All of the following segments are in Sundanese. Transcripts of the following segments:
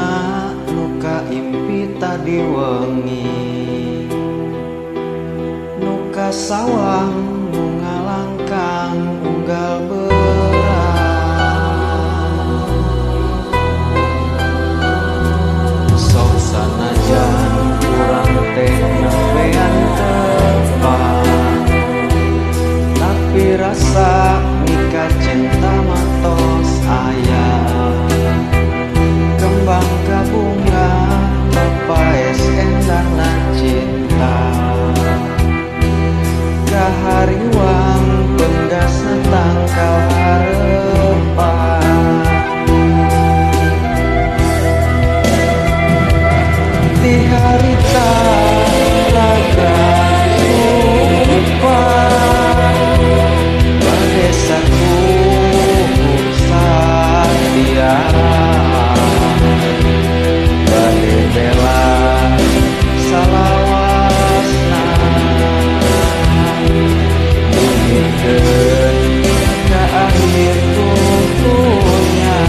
anjeunna nuka impi tadi wengi, nuka sawang nu ngalangkang unggal berat. Sok sanajan urang teh nyampean tepat, tapi rasa nikah cinta matos ayah. Kembang ka bunga papaes endahna cinta, kahariwang penggasna tangkal harepan. Di harita raga sumpah badesaku satya, bade bela salawasna dumikeun ka akhir dunya.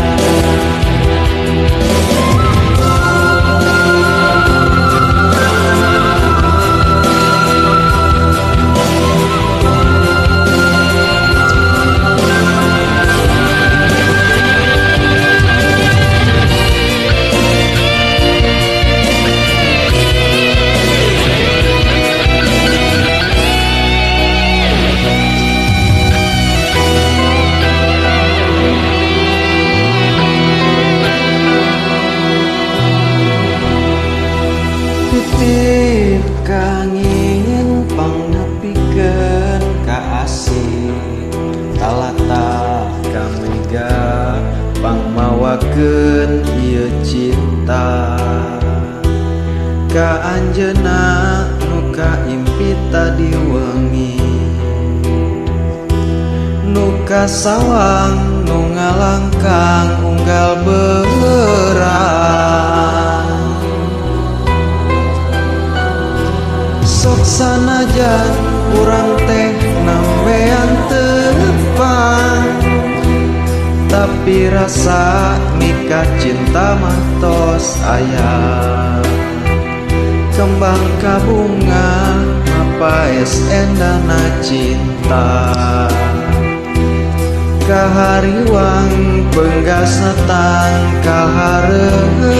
Titip kangin pangnepikeun ka asih, talata ka mega pangmawakeun ieu cinta. Ka anjeunna nuka impi tadi wengi, nuka sawang nu ngalangkang unggal beurang. Sok sanajan urang teh nambean tepang, tapi rasa nikah cinta mah tos aya. Kembang ka bunga mapaes endahna cinta, kahariwang penggasna tangkal harepan.